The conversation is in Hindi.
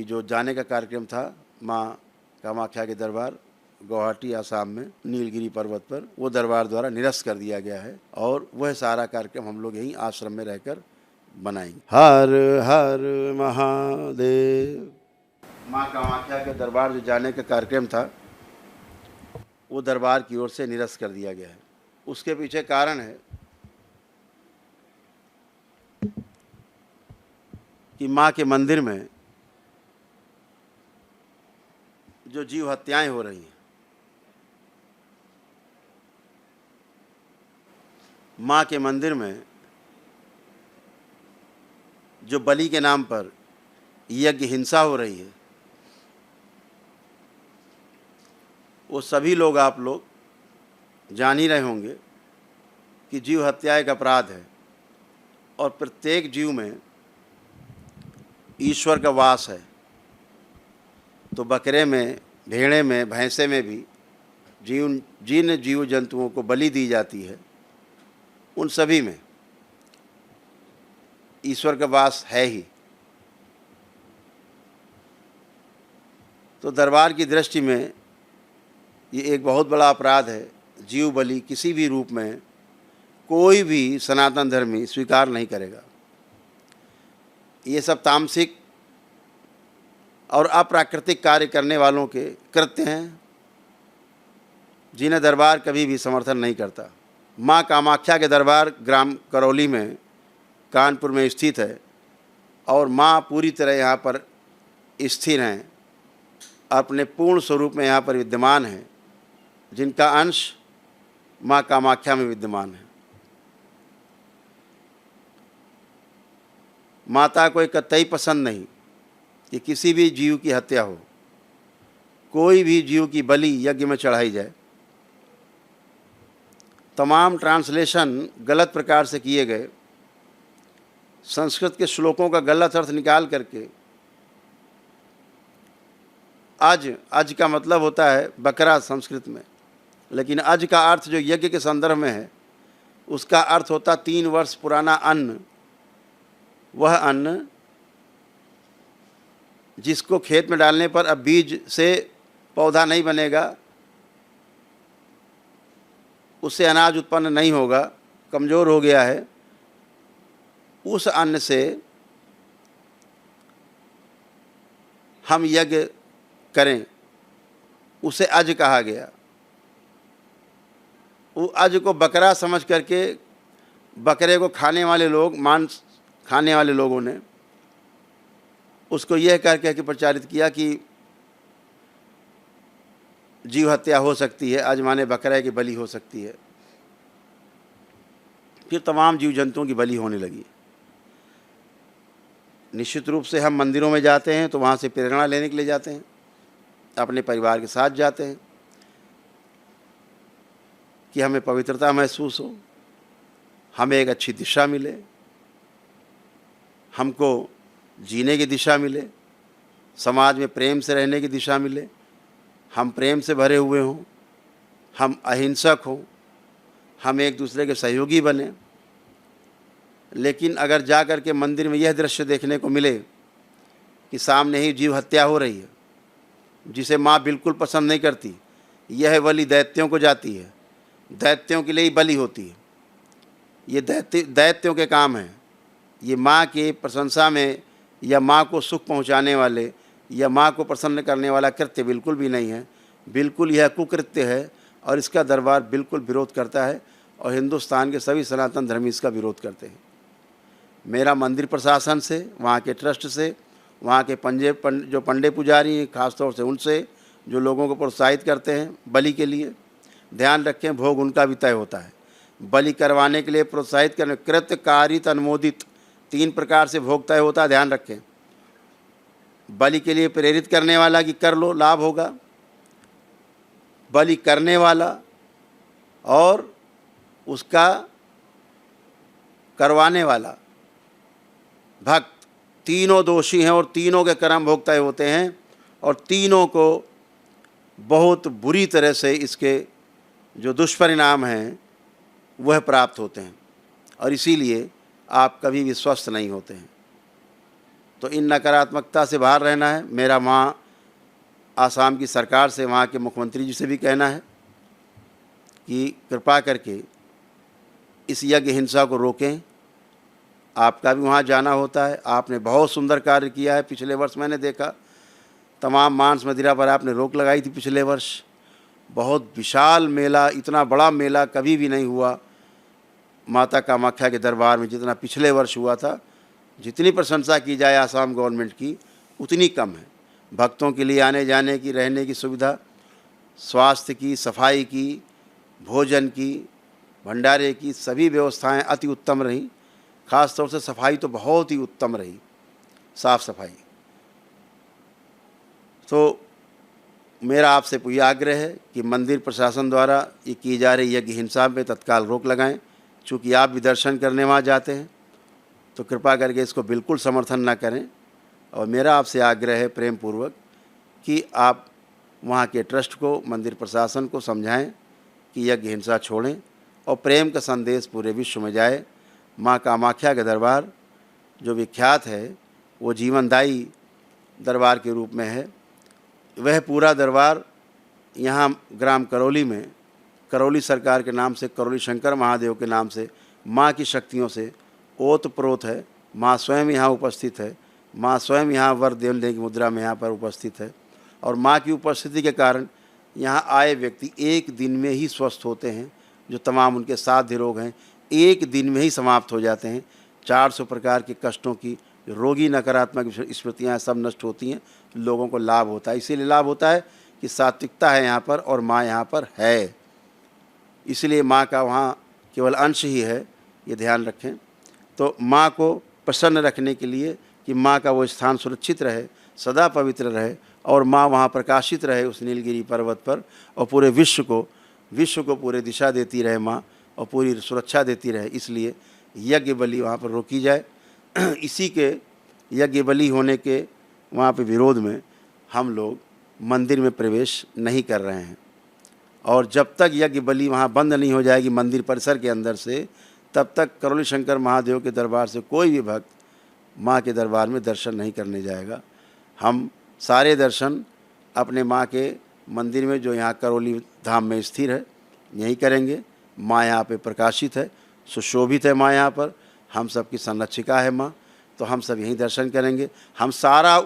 कि जो जाने का कार्यक्रम था माँ कामाख्या के दरबार गुवाहाटी आसाम में नीलगिरी पर्वत पर, वो दरबार द्वारा निरस्त कर दिया गया है और वह सारा कार्यक्रम हम लोग यहीं आश्रम में रहकर बनाएंगे। हर हर महादेव। माँ कामाख्या के दरबार जो जाने का कार्यक्रम था वो दरबार की ओर से निरस्त कर दिया गया है। उसके पीछे कारण है कि माँ के मंदिर में जो जीव हत्याएं हो रही हैं, माँ के मंदिर में जो बलि के नाम पर यज्ञ हिंसा हो रही है, वो सभी लोग आप लोग जान ही रहे होंगे कि जीव हत्या एक अपराध है और प्रत्येक जीव में ईश्वर का वास है। तो बकरे में, भेड़े में, भैंसे में भी जिन जीव जंतुओं को बलि दी जाती है उन सभी में ईश्वर का वास है ही। तो दरबार की दृष्टि में ये एक बहुत बड़ा अपराध है। जीव बलि किसी भी रूप में कोई भी सनातन धर्मी स्वीकार नहीं करेगा। ये सब तामसिक और अप्राकृतिक कार्य करने वालों के कृत्य हैं जिन्हें दरबार कभी भी समर्थन नहीं करता। माँ कामाख्या के दरबार ग्राम करौली में, कानपुर में स्थित है और माँ पूरी तरह यहाँ पर स्थिर हैं, अपने पूर्ण स्वरूप में यहाँ पर विद्यमान हैं, जिनका अंश माँ कामाख्या में विद्यमान है। माता को कतई पसंद नहीं कि किसी भी जीव की हत्या हो, कोई भी जीव की बलि यज्ञ में चढ़ाई जाए। तमाम ट्रांसलेशन गलत प्रकार से किए गए, संस्कृत के श्लोकों का गलत अर्थ निकाल करके अज का मतलब होता है बकरा संस्कृत में, लेकिन अज का अर्थ जो यज्ञ के संदर्भ में है उसका अर्थ होता 3 वर्ष पुराना अन्न। वह अन्न जिसको खेत में डालने पर अब बीज से पौधा नहीं बनेगा, उससे अनाज उत्पन्न नहीं होगा, कमज़ोर हो गया है, उस अन्न से हम यज्ञ करें, उसे अज कहा गया। वो अज को बकरा समझ करके बकरे को खाने वाले लोग, मांस खाने वाले लोगों ने उसको यह कह के प्रचारित किया कि जीव हत्या हो सकती है, आज माने बकरे की बलि हो सकती है। फिर तमाम जीव जंतुओं की बलि होने लगी। निश्चित रूप से हम मंदिरों में जाते हैं तो वहाँ से प्रेरणा लेने के लिए जाते हैं, अपने परिवार के साथ जाते हैं कि हमें पवित्रता महसूस हो, हमें एक अच्छी दिशा मिले, हमको जीने की दिशा मिले, समाज में प्रेम से रहने की दिशा मिले, हम प्रेम से भरे हुए हों, हम अहिंसक हों, हम एक दूसरे के सहयोगी बने। लेकिन अगर जा कर के मंदिर में यह दृश्य देखने को मिले कि सामने ही जीव हत्या हो रही है, जिसे माँ बिल्कुल पसंद नहीं करती, यह बलि दैत्यों को जाती है, दैत्यों के लिए ही बलि होती है, ये दैत्यों के काम हैं। ये माँ की प्रशंसा में या माँ को सुख पहुँचाने वाले या माँ को प्रसन्न करने वाला कृत्य बिल्कुल भी नहीं है। बिल्कुल यह कुकृत्य है और इसका दरबार बिल्कुल विरोध करता है और हिंदुस्तान के सभी सनातन धर्मी इसका विरोध करते हैं। मेरा मंदिर प्रशासन से, वहाँ के ट्रस्ट से, वहाँ के जो पंडे पुजारी हैं खासतौर से उनसे, जो लोगों को प्रोत्साहित करते हैं बलि के लिए, ध्यान रखें भोग उनका भी तय होता है। बलि करवाने के लिए प्रोत्साहित करने, कृत, कारित, अनुमोदित 3 प्रकार से भोग तय होता है, ध्यान रखें। बलि के लिए प्रेरित करने वाला कि कर लो लाभ होगा, बलि करने वाला और उसका करवाने वाला भक्त, तीनों दोषी हैं और तीनों के कर्म भोग तय होते हैं और तीनों को बहुत बुरी तरह से इसके जो दुष्परिणाम हैं वह प्राप्त होते हैं और इसीलिए आप कभी भी स्वस्थ नहीं होते हैं। तो इन नकारात्मकता से बाहर रहना है। मेरा वहाँ आसाम की सरकार से, वहाँ के मुख्यमंत्री जी से भी कहना है कि कृपा करके इस यज्ञ हिंसा को रोकें। आपका भी वहाँ जाना होता है, आपने बहुत सुंदर कार्य किया है। पिछले वर्ष मैंने देखा तमाम मांस मदिरा पर आपने रोक लगाई थी। पिछले वर्ष बहुत विशाल मेला, इतना बड़ा मेला कभी भी नहीं हुआ माता कामाख्या के दरबार में जितना पिछले वर्ष हुआ था। जितनी प्रशंसा की जाए आसाम गवर्नमेंट की उतनी कम है। भक्तों के लिए आने जाने की, रहने की सुविधा, स्वास्थ्य की, सफाई की, भोजन की, भंडारे की सभी व्यवस्थाएं अति उत्तम रहीं। ख़ास तौर से सफाई तो बहुत ही उत्तम रही, साफ़ सफाई। तो मेरा आपसे पूरी आग्रह है कि मंदिर प्रशासन द्वारा ये की जा रही यज्ञ हिंसा पे तत्काल रोक लगाएं। चूँकि आप भी दर्शन करने वहाँ जाते हैं तो कृपा करके इसको बिल्कुल समर्थन ना करें। और मेरा आपसे आग्रह है प्रेम पूर्वक कि आप वहाँ के ट्रस्ट को, मंदिर प्रशासन को समझाएं कि यज्ञ हिंसा छोड़ें और प्रेम का संदेश पूरे विश्व में जाए। माँ कामाख्या का दरबार जो विख्यात है वो जीवनदायी दरबार के रूप में है। वह पूरा दरबार यहाँ ग्राम करौली में, करौली सरकार के नाम से, करौली शंकर महादेव के नाम से माँ की शक्तियों से ओतप्रोत है। माँ स्वयं यहाँ उपस्थित है, माँ स्वयं यहाँ वर देने की मुद्रा में यहाँ पर उपस्थित है। और माँ की उपस्थिति के कारण यहाँ आए व्यक्ति एक दिन में ही स्वस्थ होते हैं। जो तमाम उनके साध्य रोग हैं एक दिन में ही समाप्त हो जाते हैं। 400 प्रकार के कष्टों की रोगी नकारात्मक स्मृतियाँ सब नष्ट होती हैं, लोगों को लाभ होता है। इसीलिए लाभ होता है कि सात्विकता है यहाँ पर और माँ यहाँ पर है, इसलिए माँ का वहाँ केवल अंश ही है, ये ध्यान रखें। तो माँ को प्रसन्न रखने के लिए कि माँ का वो स्थान सुरक्षित रहे, सदा पवित्र रहे और माँ वहाँ प्रकाशित रहे उस नीलगिरी पर्वत पर, और पूरे विश्व को पूरे दिशा देती रहे माँ और पूरी सुरक्षा देती रहे। इसलिए यज्ञ बलि वहाँ पर रोकी जाए। इसी के यज्ञ बलि होने के वहाँ पे विरोध में हम लोग मंदिर में प्रवेश नहीं कर रहे हैं। और जब तक यज्ञ बलि वहाँ बंद नहीं हो जाएगी मंदिर परिसर के अंदर से, तब तक करौली शंकर महादेव के दरबार से कोई भी भक्त माँ के दरबार में दर्शन नहीं करने जाएगा। हम सारे दर्शन अपने माँ के मंदिर में जो यहाँ करौली धाम में स्थिर है यहीं करेंगे। माँ यहाँ पे प्रकाशित है, सुशोभित है माँ यहाँ पर, हम सब की संरक्षिका है माँ, तो हम सब यहीं दर्शन करेंगे। हम सारा